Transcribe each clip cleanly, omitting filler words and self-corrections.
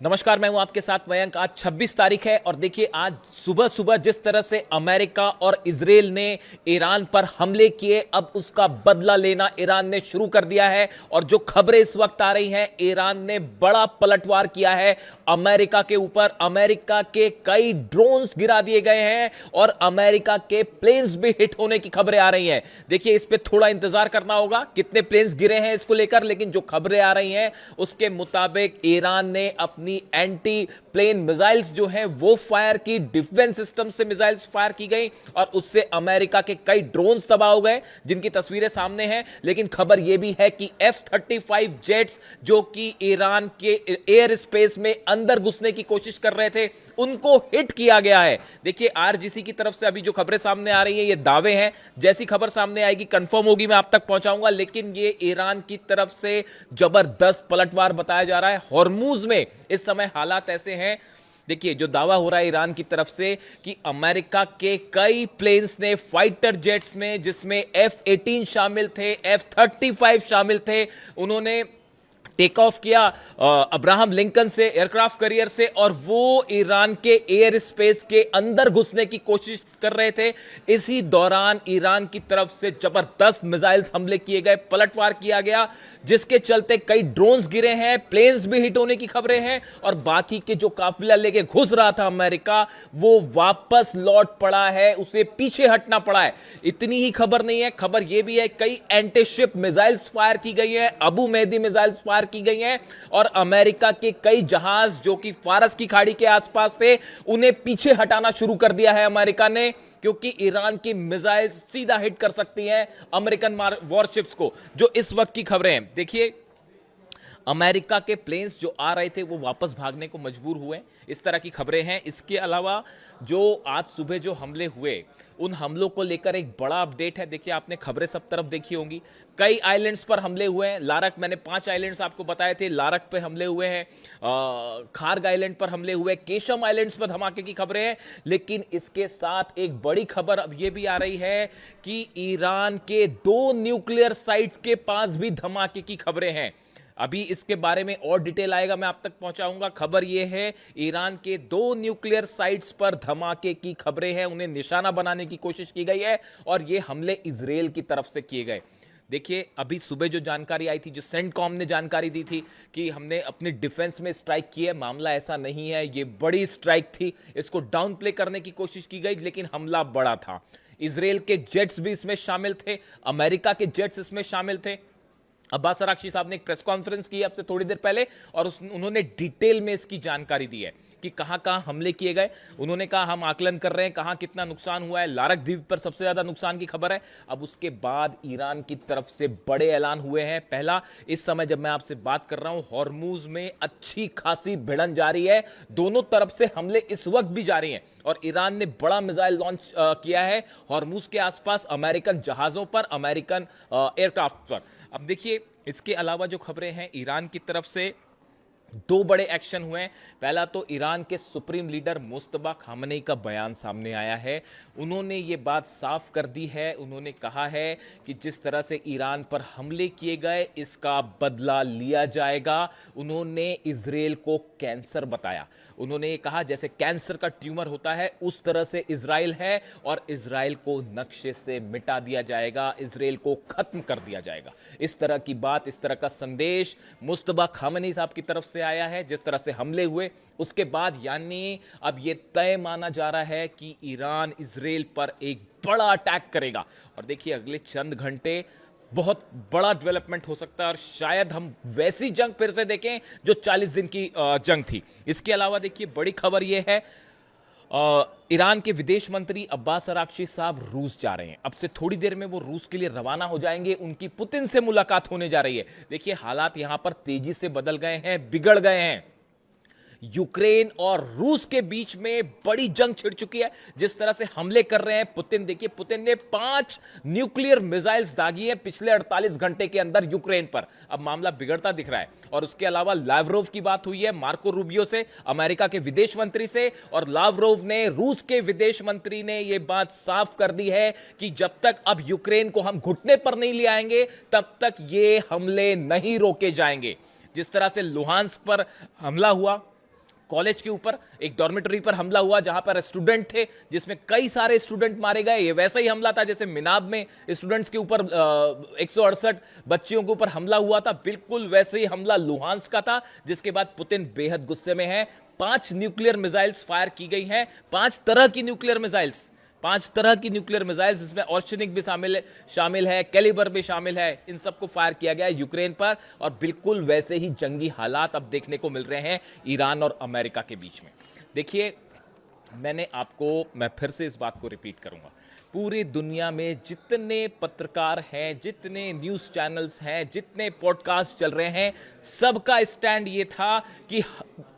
नमस्कार, मैं हूं आपके साथ मयंक। आज 26 तारीख है और देखिए आज सुबह सुबह जिस तरह से अमेरिका और इजराइल ने ईरान पर हमले किए, अब उसका बदला लेना ईरान ने शुरू कर दिया है। और जो खबरें इस वक्त आ रही हैं, ईरान ने बड़ा पलटवार किया है अमेरिका के ऊपर। अमेरिका के कई ड्रोन्स गिरा दिए गए हैं और अमेरिका के प्लेन्स भी हिट होने की खबरें आ रही हैं। देखिए इस पे थोड़ा इंतजार करना होगा कितने प्लेन्स गिरे हैं इसको लेकर, लेकिन जो खबरें आ रही हैं उसके मुताबिक ईरान ने अपनी एंटी प्लेन मिसाइल्स जो हैं वो फायर की, डिफेंस सिस्टम से मिसाइल्स फायर की गई और उससे अमेरिका के कई ड्रोन्स तबाह हो गए जिनकी तस्वीरें सामने हैं। लेकिन खबर यह भी है कि F-35 जेट्स जो कि ईरान के एयर स्पेस में अंदर घुसने की कोशिश कर रहे थे, उनको हिट किया गया है। देखिए आरजीसी की तरफ से अभी जो खबरें सामने आ रही हैं ये दावे हैं, जैसी खबर सामने आएगी कंफर्म होगी मैं आप तक पहुंचाऊंगा। लेकिन ये ईरान की तरफ से जबरदस्त पलटवार बताया जा रहा है। हॉर्मूज में इस समय हालात ऐसे हैं, देखिए जो दावा हो रहा है ईरान की तरफ से कि अमेरिका के कई प्लेन्स ने, फाइटर जेट्स में, जिसमें F-18 शामिल थे, F-35 शामिल थे, उन्होंने टेक ऑफ किया अब्राहम लिंकन से, एयरक्राफ्ट करियर से, और वो ईरान के एयर स्पेस के अंदर घुसने की कोशिश कर रहे थे। इसी दौरान ईरान की तरफ से जबरदस्त मिसाइल्स हमले किए गए, पलटवार किया गया, जिसके चलते कई ड्रोन्स गिरे हैं, प्लेन्स भी हिट होने की खबरें हैं और बाकी के जो काफिला लेके घुस रहा था अमेरिका, वो वापस लौट पड़ा है, उसे पीछे हटना पड़ा है। इतनी ही खबर नहीं है, खबर यह भी है कई एंटी शिप मिसाइल्स फायर की गई है, अबू मेहदी मिसाइल्स फायर की गई हैं और अमेरिका के कई जहाज जो कि फारस की खाड़ी के आसपास थे, उन्हें पीछे हटाना शुरू कर दिया है अमेरिका ने, क्योंकि ईरान की मिसाइल सीधा हिट कर सकती हैं अमेरिकन वॉरशिप्स को। जो इस वक्त की खबरें हैं, देखिए अमेरिका के प्लेन्स जो आ रहे थे वो वापस भागने को मजबूर हुए, इस तरह की खबरें हैं। इसके अलावा जो आज सुबह जो हमले हुए, उन हमलों को लेकर एक बड़ा अपडेट है। देखिए आपने खबरें सब तरफ देखी होंगी, कई आइलैंड्स पर हमले हुए हैं। लारक, मैंने 5 आइलैंड्स आपको बताए थे, लारक पे हमले हुए हैं, खार्ग आइलैंड पर हमले हुए, केशम आइलैंड्स पर धमाके की खबरें हैं। लेकिन इसके साथ एक बड़ी खबर अब यह भी आ रही है कि ईरान के 2 न्यूक्लियर साइट्स के पास भी धमाके की खबरें हैं। अभी इसके बारे में और डिटेल आएगा, मैं आप तक पहुंचाऊंगा। खबर यह है ईरान के 2 न्यूक्लियर साइट्स पर धमाके की खबरें हैं, उन्हें निशाना बनाने की कोशिश की गई है और ये हमले इजराइल की तरफ से किए गए। देखिए अभी सुबह जो जानकारी आई थी, जो सेंटकॉम ने जानकारी दी थी कि हमने अपने डिफेंस में स्ट्राइक की है, मामला ऐसा नहीं है, ये बड़ी स्ट्राइक थी, इसको डाउन प्ले करने की कोशिश की गई, लेकिन हमला बड़ा था। इजराइल के जेट्स भी इसमें शामिल थे, अमेरिका के जेट्स इसमें शामिल थे। अब्बास अराक्ची साहब ने एक प्रेस कॉन्फ्रेंस की अब से थोड़ी देर पहले और उन्होंने डिटेल में इसकी जानकारी दी है कि कहां कहां हमले किए गए। उन्होंने कहा हम आकलन कर रहे हैं कहां कितना नुकसान हुआ है। लारक द्वीप पर सबसे ज्यादा नुकसान की खबर है। अब उसके बाद ईरान की तरफ से बड़े ऐलान हुए हैं। पहला, इस समय जब मैं आपसे बात कर रहा हूं हॉर्मूज में अच्छी खासी भिड़न जारी है, दोनों तरफ से हमले इस वक्त भी जारी हैं और ईरान ने बड़ा मिसाइल लॉन्च किया है हॉर्मूज के आसपास, अमेरिकन जहाजों पर, अमेरिकन एयरक्राफ्ट पर। अब देखिए इसके अलावा जो खबरें हैं, ईरान की तरफ से 2 बड़े एक्शन हुए हैं। पहला तो ईरान के सुप्रीम लीडर मुस्तफा खामनेई का बयान सामने आया है। उन्होंने ये बात साफ कर दी है, उन्होंने कहा है कि जिस तरह से ईरान पर हमले किए गए इसका बदला लिया जाएगा। उन्होंने इजराइल को कैंसर बताया। उन्होंने ये कहा जैसे कैंसर का ट्यूमर होता है उस तरह से इजराइल है और इजराइल को नक्शे से मिटा दिया जाएगा, इजराइल को खत्म कर दिया जाएगा। इस तरह की बात, इस तरह का संदेश मुस्तफा खामनेई साहब की तरफ से आया है। जिस तरह से हमले हुए उसके बाद यानी अब यह तय माना जा रहा है कि ईरान इजराइल पर एक बड़ा अटैक करेगा। और देखिए अगले चंद घंटे बहुत बड़ा डेवलपमेंट हो सकता है और शायद हम वैसी जंग फिर से देखें जो 40 दिन की जंग थी। इसके अलावा देखिए बड़ी खबर यह है, ईरान के विदेश मंत्री अब्बास अराक्ची साहब रूस जा रहे हैं। अब से थोड़ी देर में वो रूस के लिए रवाना हो जाएंगे, उनकी पुतिन से मुलाकात होने जा रही है। देखिए हालात यहां पर तेजी से बदल गए हैं, बिगड़ गए हैं। यूक्रेन और रूस के बीच में बड़ी जंग छिड़ चुकी है। जिस तरह से हमले कर रहे हैं पुतिन, देखिए पुतिन ने 5 न्यूक्लियर मिसाइल्स दागी हैं पिछले 48 घंटे के अंदर यूक्रेन पर। अब मामला बिगड़ता दिख रहा है। और उसके अलावा लावरोव की बात हुई है मार्को रूबियो से, अमेरिका के विदेश मंत्री से, और लावरोव ने, रूस के विदेश मंत्री ने यह बात साफ कर दी है कि जब तक अब यूक्रेन को हम घुटने पर नहीं ले आएंगे तब तक ये हमले नहीं रोके जाएंगे। जिस तरह से लुहांस्क पर हमला हुआ, कॉलेज के ऊपर, एक डॉर्मेटरी पर हमला हुआ जहां पर स्टूडेंट थे, जिसमें कई सारे स्टूडेंट मारे गए। ये वैसा ही हमला था जैसे मिनाब में स्टूडेंट्स के ऊपर 168 बच्चियों के ऊपर हमला हुआ था, बिल्कुल वैसे ही हमला लुहांस का था, जिसके बाद पुतिन बेहद गुस्से में है। 5 न्यूक्लियर मिसाइल्स फायर की गई हैं, 5 तरह की न्यूक्लियर मिसाइल्स, 5 तरह की न्यूक्लियर मिसाइल्स, जिसमें ऑर्शनिक भी शामिल है, कैलिबर भी शामिल है, इन सबको फायर किया गया है यूक्रेन पर। और बिल्कुल वैसे ही जंगी हालात अब देखने को मिल रहे हैं ईरान और अमेरिका के बीच में। देखिए, मैं फिर से इस बात को रिपीट करूंगा, पूरी दुनिया में जितने पत्रकार हैं, जितने न्यूज़ चैनल्स हैं, जितने पॉडकास्ट चल रहे हैं, सबका स्टैंड ये था कि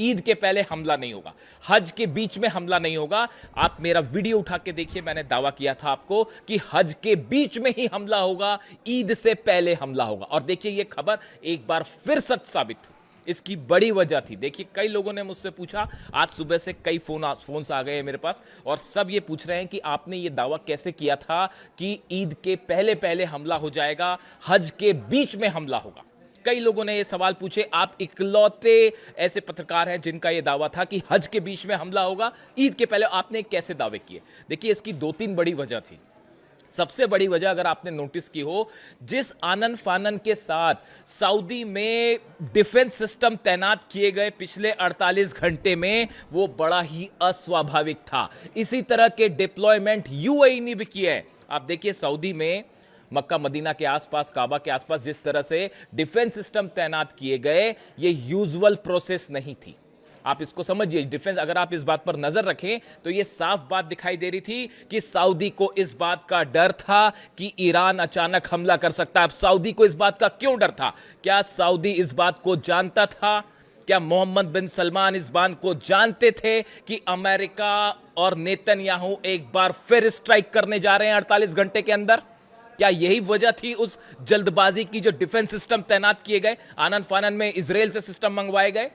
ईद के पहले हमला नहीं होगा, हज के बीच में हमला नहीं होगा। आप मेरा वीडियो उठा के देखिए, मैंने दावा किया था आपको कि हज के बीच में ही हमला होगा, ईद से पहले हमला होगा। और देखिए, ये खबर एक बार फिर सच साबित हुई। इसकी बड़ी वजह थी, देखिए, कई लोगों ने मुझसे पूछा, आज सुबह से कई फोन्स आ गए हैं मेरे पास, और सब ये पूछ रहे हैं कि आपने ये दावा कैसे किया था कि ईद के पहले पहले हमला हो जाएगा, हज के बीच में हमला होगा। कई लोगों ने ये सवाल पूछे। आप इकलौते ऐसे पत्रकार हैं जिनका ये दावा था कि हज के बीच में हमला होगा, ईद के पहले आपने कैसे दावे किए? देखिए, इसकी 2-3 बड़ी वजह थी। सबसे बड़ी वजह अगर आपने नोटिस की हो, जिस आनन फानन के साथ सऊदी में डिफेंस सिस्टम तैनात किए गए पिछले 48 घंटे में, वो बड़ा ही अस्वाभाविक था। इसी तरह के डिप्लॉयमेंट यूएई ने भी किए हैं। आप देखिए, सऊदी में मक्का मदीना के आसपास, काबा के आसपास जिस तरह से डिफेंस सिस्टम तैनात किए गए, ये यूजुअल प्रोसेस नहीं थी। आप इसको समझिए, डिफेंस, अगर आप इस बात पर नजर रखें तो यह साफ बात दिखाई दे रही थी कि सऊदी को इस बात का डर था कि ईरान अचानक हमला कर सकता है। अब सऊदी को इस बात का क्यों डर था? क्या सऊदी इस बात को जानता था? क्या मोहम्मद बिन सलमान इस बात को जानते थे कि अमेरिका और नेतन्याहू एक बार फिर स्ट्राइक करने जा रहे हैं 48 घंटे के अंदर? क्या यही वजह थी उस जल्दबाजी की, जो डिफेंस सिस्टम तैनात किए गए, आनन फानन में इजराइल से सिस्टम मंगवाए गए?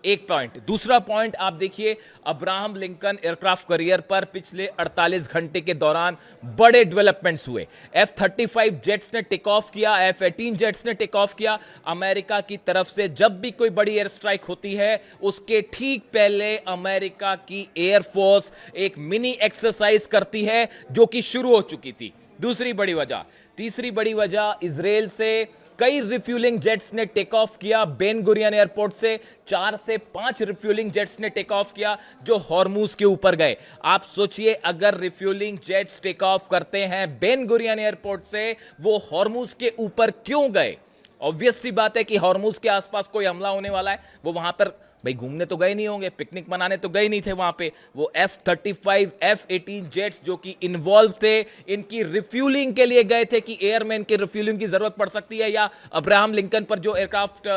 एक पॉइंट। दूसरा पॉइंट आप देखिए, अब्राहम लिंकन एयरक्राफ्ट कैरियर पर पिछले 48 घंटे के दौरान बड़े डेवलपमेंट्स हुए। F-35 जेट्स ने टेक ऑफ किया, F-18 जेट्स ने टेक ऑफ किया। अमेरिका की तरफ से जब भी कोई बड़ी एयर स्ट्राइक होती है, उसके ठीक पहले अमेरिका की एयरफोर्स एक मिनी एक्सरसाइज करती है, जो कि शुरू हो चुकी थी। दूसरी बड़ी वजह। तीसरी बड़ी वजह, इजराइल से कई रिफ्यूलिंग जेट्स ने टेक ऑफ किया। बेन गुरियन एयरपोर्ट से 4 से 5 रिफ्यूलिंग जेट्स ने टेक ऑफ किया, जो हॉर्मूज के ऊपर गए। आप सोचिए, अगर रिफ्यूलिंग जेट्स टेक ऑफ करते हैं बेन गुरियन एयरपोर्ट से, वो हॉर्मूज के ऊपर क्यों गए? ऑब्वियस सी बात है कि हॉर्मूज के आसपास कोई हमला होने वाला है। वो वहां पर भाई घूमने तो गए नहीं होंगे, पिकनिक मनाने तो गए नहीं थे वहां पे। वो F-35 F-18 जेट्स जो कि इन्वॉल्व थे, इनकी रिफ्यूलिंग के लिए गए थे कि एयरमैन की रिफ्यूलिंग की जरूरत पड़ सकती है, या अब्राहम लिंकन पर जो एयरक्राफ्ट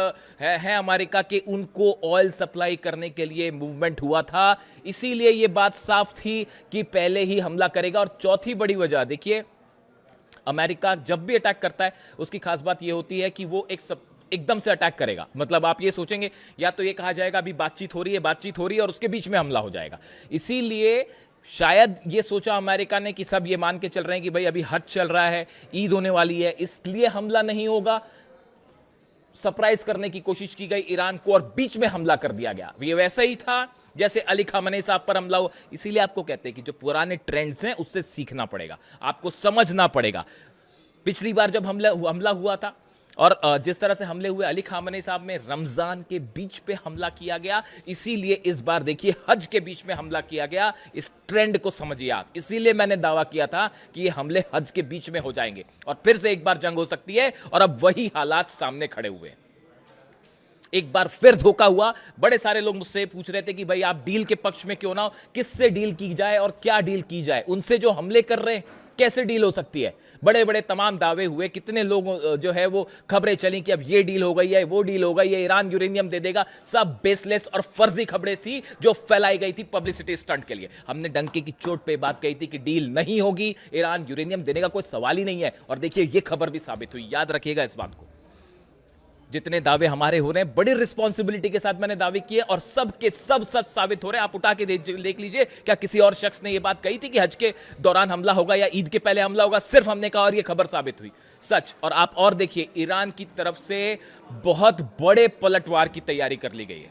है अमेरिका के, उनको ऑयल सप्लाई करने के लिए मूवमेंट हुआ था। इसीलिए यह बात साफ थी कि पहले ही हमला करेगा। और चौथी बड़ी वजह, देखिए, अमेरिका जब भी अटैक करता है, उसकी खास बात यह होती है कि वो एकदम से अटैक करेगा। मतलब आप ये सोचेंगे, या तो ये कहा जाएगा अभी बातचीत हो रही है और उसके बीच में हमला हो जाएगा। इसीलिए शायद ये सोचा अमेरिका ने कि सब ये मान के चल रहे हैं कि भाई अभी हज चल रहा है, ईद होने वाली है, इसलिए हमला नहीं होगा। सरप्राइज करने की कोशिश की गई ईरान को और बीच में हमला कर दिया गया। ये वैसा ही था जैसे अली खामनेई साहब पर हमला हो। इसीलिए आपको कहते हैं कि जो पुराने ट्रेंड्स हैं उससे सीखना पड़ेगा, आपको समझना पड़ेगा। पिछली बार जब हमला हुआ था और जिस तरह से हमले हुए अली खामनेई साहब में, रमजान के बीच पे हमला किया गया, इसीलिए इस बार देखिए हज के बीच में हमला किया गया। इस ट्रेंड को समझिए आप। इसीलिए मैंने दावा किया था कि ये हमले हज के बीच में हो जाएंगे और फिर से एक बार जंग हो सकती है, और अब वही हालात सामने खड़े हुए। एक बार फिर धोखा हुआ। बड़े सारे लोग मुझसे पूछ रहे थे कि भाई आप डील के पक्ष में क्यों ना हो, किससे डील की जाए और क्या डील की जाए, उनसे जो हमले कर रहे हैं कैसे डील हो सकती है। बड़े बड़े तमाम दावे हुए, कितने लोग जो है वो खबरें चली कि अब ये डील हो गई है, वो डील हो गई है, ईरान यूरेनियम दे देगा। सब बेसलेस और फर्जी खबरें थी जो फैलाई गई थी पब्लिसिटी स्टंट के लिए। हमने डंके की चोट पे बात कही थी कि डील नहीं होगी, ईरान यूरेनियम देने का कोई सवाल ही नहीं है। और देखिए ये खबर भी साबित हुई। याद रखिएगा इस बात को। जितने दावे हमारे हो रहे हैं, बड़ी रिस्पॉन्सिबिलिटी के साथ मैंने दावे किए और सब के सब सच साबित हो रहे हैं। आप उठा के देख लीजिए, क्या किसी और शख्स ने यह बात कही थी कि हज के दौरान हमला होगा या ईद के पहले हमला होगा? सिर्फ हमने कहा और यह खबर साबित हुई सच। और आप और देखिए, ईरान की तरफ से बहुत बड़े पलटवार की तैयारी कर ली गई है।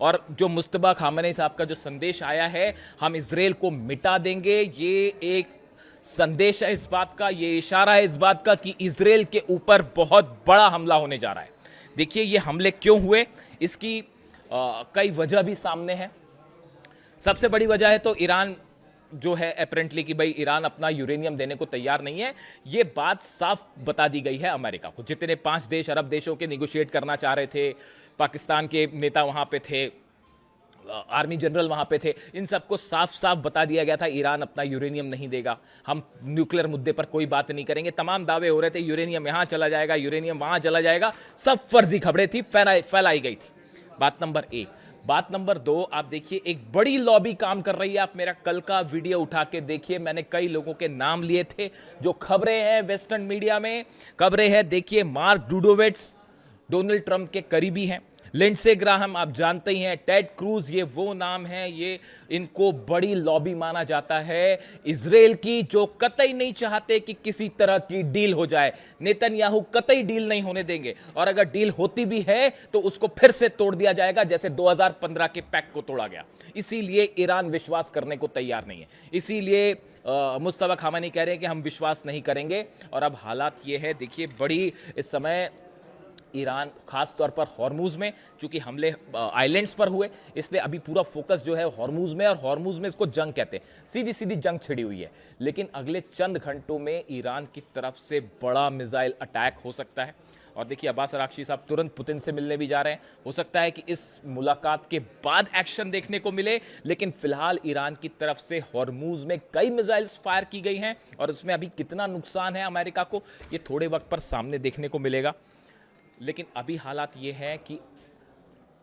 और जो मुस्तबा खामनेई साहब का जो संदेश आया है, हम इजराइल को मिटा देंगे, ये एक संदेश है इस बात का, ये इशारा है इस बात का कि इजराइल के ऊपर बहुत बड़ा हमला होने जा रहा है। देखिए ये हमले क्यों हुए, इसकी कई वजह भी सामने है। सबसे बड़ी वजह है तो ईरान जो है अपेरेंटली कि भाई ईरान अपना यूरेनियम देने को तैयार नहीं है। ये बात साफ बता दी गई है अमेरिका को। जितने 5 देश अरब देशों के निगोशिएट करना चाह रहे थे, पाकिस्तान के नेता वहां पे थे, आर्मी जनरल वहां पे थे, इन सबको साफ साफ बता दिया गया था ईरान अपना यूरेनियम नहीं देगा, हम न्यूक्लियर मुद्दे पर कोई बात नहीं करेंगे। तमाम दावे हो रहे थे यूरेनियम यहां चला जाएगा, यूरेनियम वहां चला जाएगा, सब फर्जी खबरें थी, फैलाई गई थी। बात नंबर 1। बात नंबर 2, आप देखिए एक बड़ी लॉबी काम कर रही है। आप मेरा कल का वीडियो उठा के देखिए, मैंने कई लोगों के नाम लिए थे जो खबरें हैं वेस्टर्न मीडिया में खबरें हैं। देखिए मार्क डूडोविट्स डोनाल्ड ट्रंप के करीबी हैं, लिंडसे ग्राहम आप जानते ही हैं, टेड क्रूज, ये वो नाम है, ये इनको बड़ी लॉबी माना जाता है इजराइल की, जो कतई नहीं चाहते कि किसी तरह की डील हो जाए। नेतन्याहू कतई डील नहीं होने देंगे, और अगर डील होती भी है तो उसको फिर से तोड़ दिया जाएगा जैसे 2015 के पैक्ट को तोड़ा गया। इसीलिए ईरान विश्वास करने को तैयार नहीं है। इसीलिए मुस्तफा खामेनी कह रहे हैं कि हम विश्वास नहीं करेंगे। और अब हालात ये है, देखिए बड़ी इस समय ईरान खास तौर पर हॉर्मुज में, चूंकि हमले आइलैंड्स पर हुए इसलिए अभी पूरा फोकस जो है हॉर्मुज में, और हॉर्मुज में इसको जंग कहते हैं, सीधी सीधी जंग छिड़ी हुई है। लेकिन अगले चंद घंटों में ईरान की तरफ से बड़ा मिसाइल अटैक हो सकता है। और देखिए अब्बास अरागची साहब तुरंत पुतिन से मिलने भी जा रहे हैं। हो सकता है कि इस मुलाकात के बाद एक्शन देखने को मिले, लेकिन फिलहाल ईरान की तरफ से हॉर्मुज में कई मिसाइल्स फायर की गई हैं, और उसमें अभी कितना नुकसान है अमेरिका को, ये थोड़े वक्त पर सामने देखने को मिलेगा। लेकिन अभी हालात ये है कि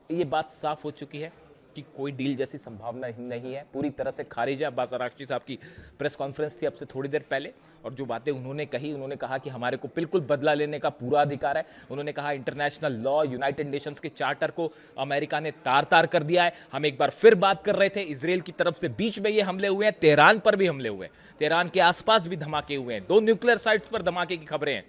ये बात साफ हो चुकी है कि कोई डील जैसी संभावना नहीं है, पूरी तरह से खारिज है। अब्बास अरागची साहब की प्रेस कॉन्फ्रेंस थी अब से थोड़ी देर पहले, और जो बातें उन्होंने कही, उन्होंने कहा कि हमारे को बिल्कुल बदला लेने का पूरा अधिकार है। उन्होंने कहा इंटरनेशनल लॉ, यूनाइटेड नेशंस के चार्टर को अमेरिका ने तार तार कर दिया है। हम एक बार फिर बात कर रहे थे, इजराइल की तरफ से बीच में ये हमले हुए हैं, तेहरान पर भी हमले हुए हैं, तेहरान के आसपास भी धमाके हुए हैं, 2 न्यूक्लियर साइट्स पर धमाके की खबरें हैं।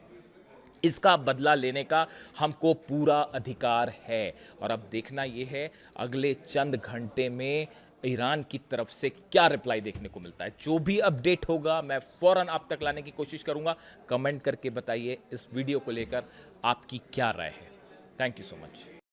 इसका बदला लेने का हमको पूरा अधिकार है। और अब देखना यह है अगले चंद घंटे में ईरान की तरफ से क्या रिप्लाई देखने को मिलता है। जो भी अपडेट होगा मैं फौरन आप तक लाने की कोशिश करूंगा। कमेंट करके बताइए इस वीडियो को लेकर आपकी क्या राय है। Thank you so much.